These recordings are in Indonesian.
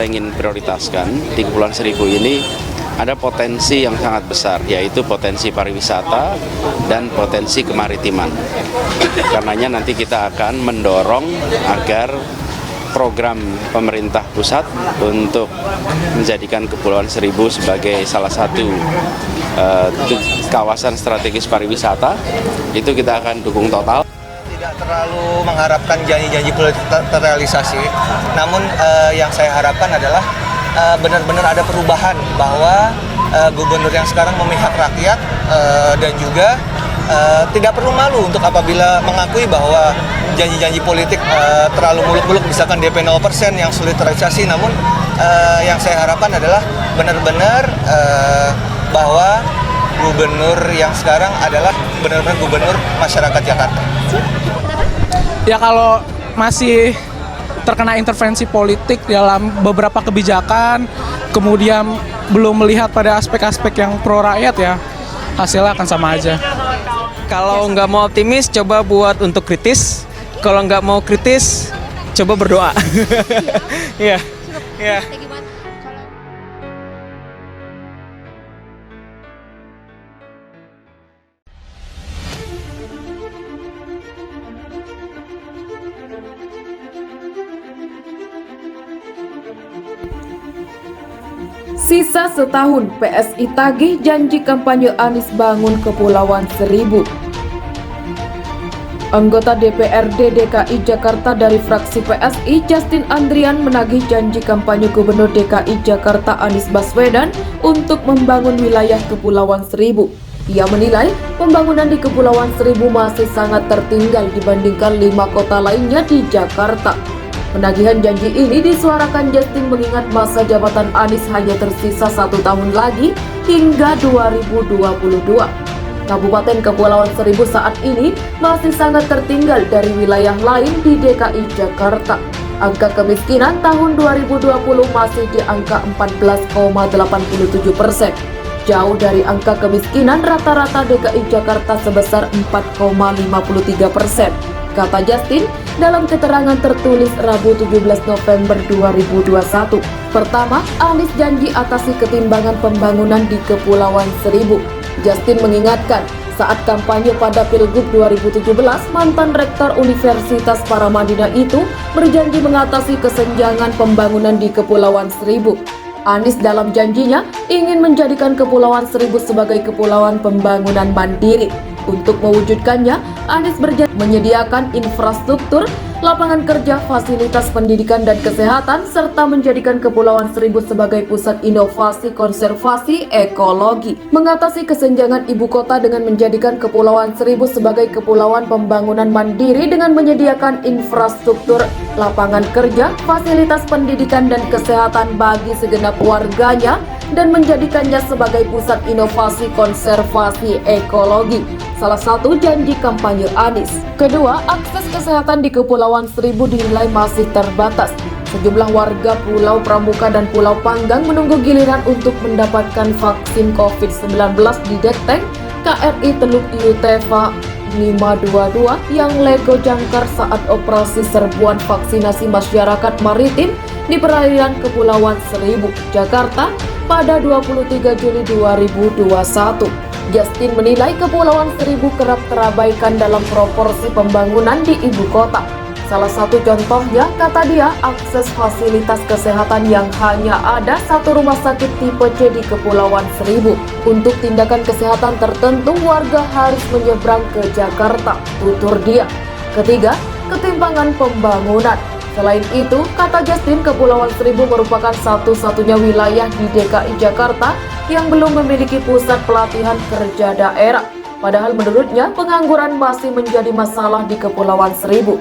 ingin prioritaskan di Kepulauan Seribu ini ada potensi yang sangat besar, yaitu potensi pariwisata dan potensi kemaritiman. Karenanya nanti kita akan mendorong agar program pemerintah pusat untuk menjadikan Kepulauan Seribu sebagai salah satu kawasan strategis pariwisata, itu kita akan dukung total. Tidak terlalu mengharapkan janji-janji politik terrealisasi, namun yang saya harapkan adalah benar-benar ada perubahan, bahwa gubernur yang sekarang memihak rakyat dan juga tidak perlu malu untuk apabila mengakui bahwa janji-janji politik terlalu muluk-muluk, misalkan DP 0% yang sulit terrealisasi. Namun yang saya harapkan adalah benar-benar bahwa gubernur yang sekarang adalah benar-benar gubernur masyarakat Jakarta. Ya, kalau masih terkena intervensi politik dalam beberapa kebijakan, kemudian belum melihat pada aspek-aspek yang pro rakyat, ya hasilnya akan sama aja. Kalau nggak mau optimis, coba buat untuk kritis. Kalau nggak mau kritis, coba berdoa. Iya. Iya. Sisa setahun, PSI tagih janji kampanye Anies bangun Kepulauan Seribu. Anggota DPRD DKI Jakarta dari fraksi PSI, Justin Andrian, menagih janji kampanye Gubernur DKI Jakarta Anies Baswedan untuk membangun wilayah Kepulauan Seribu. Ia menilai pembangunan di Kepulauan Seribu masih sangat tertinggal dibandingkan 5 kota lainnya di Jakarta. Penagihan janji ini disuarakan Justin mengingat masa jabatan Anies hanya tersisa 1 tahun lagi hingga 2022. Kabupaten Kepulauan Seribu saat ini masih sangat tertinggal dari wilayah lain di DKI Jakarta. Angka kemiskinan tahun 2020 masih di angka 14,87%. Jauh dari angka kemiskinan rata-rata DKI Jakarta sebesar 4,53%. Kata Justin dalam keterangan tertulis Rabu 17 November 2021. Pertama, Anies janji atasi ketimbangan pembangunan di Kepulauan Seribu. Justin mengingatkan, saat kampanye pada Pilgub 2017, mantan Rektor Universitas Paramadina itu berjanji mengatasi kesenjangan pembangunan di Kepulauan Seribu. Anies dalam janjinya ingin menjadikan Kepulauan Seribu sebagai kepulauan pembangunan mandiri. Untuk mewujudkannya, Anies berjanji menyediakan infrastruktur, lapangan kerja, fasilitas pendidikan dan kesehatan, serta menjadikan Kepulauan Seribu sebagai pusat inovasi konservasi ekologi. Mengatasi kesenjangan ibu kota dengan menjadikan Kepulauan Seribu sebagai kepulauan pembangunan mandiri dengan menyediakan infrastruktur, lapangan kerja, fasilitas pendidikan dan kesehatan bagi segenap warganya, dan menjadikannya sebagai pusat inovasi konservasi ekologi. Salah satu janji kampanye Anies. Kedua, akses kesehatan di Kepulauan Seribu dinilai masih terbatas. Sejumlah warga Pulau Pramuka dan Pulau Panggang menunggu giliran untuk mendapatkan vaksin COVID-19 di Dekteng KRI Teluk Iuteva 522 yang lego jangkar saat operasi serbuan vaksinasi masyarakat maritim di perairan Kepulauan Seribu, Jakarta pada 23 Juli 2021. Justin menilai Kepulauan Seribu kerap terabaikan dalam proporsi pembangunan di ibu kota. Salah satu contohnya, kata dia, akses fasilitas kesehatan yang hanya ada 1 rumah sakit tipe C di Kepulauan Seribu. Untuk tindakan kesehatan tertentu, warga harus menyeberang ke Jakarta, tutur dia. Ketiga, ketimpangan pembangunan. Selain itu, kata Justin, Kepulauan Seribu merupakan satu-satunya wilayah di DKI Jakarta yang belum memiliki pusat pelatihan kerja daerah. Padahal menurutnya, pengangguran masih menjadi masalah di Kepulauan Seribu.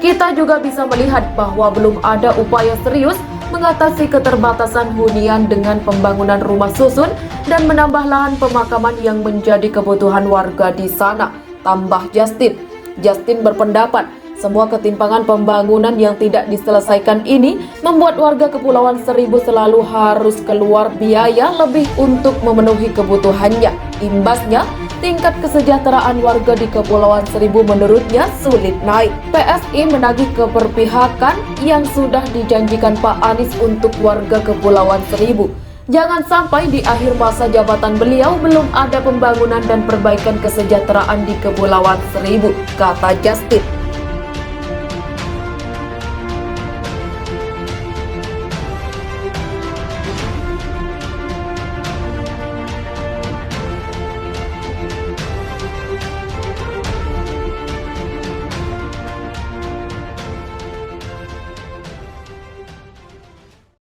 Kita juga bisa melihat bahwa belum ada upaya serius mengatasi keterbatasan hunian dengan pembangunan rumah susun dan menambah lahan pemakaman yang menjadi kebutuhan warga di sana, tambah Justin. Justin berpendapat, semua ketimpangan pembangunan yang tidak diselesaikan ini membuat warga Kepulauan Seribu selalu harus keluar biaya lebih untuk memenuhi kebutuhannya. Imbasnya, tingkat kesejahteraan warga di Kepulauan Seribu menurutnya sulit naik. PSI menagih keberpihakan yang sudah dijanjikan Pak Anies untuk warga Kepulauan Seribu. Jangan sampai di akhir masa jabatan beliau belum ada pembangunan dan perbaikan kesejahteraan di Kepulauan Seribu, kata Justin.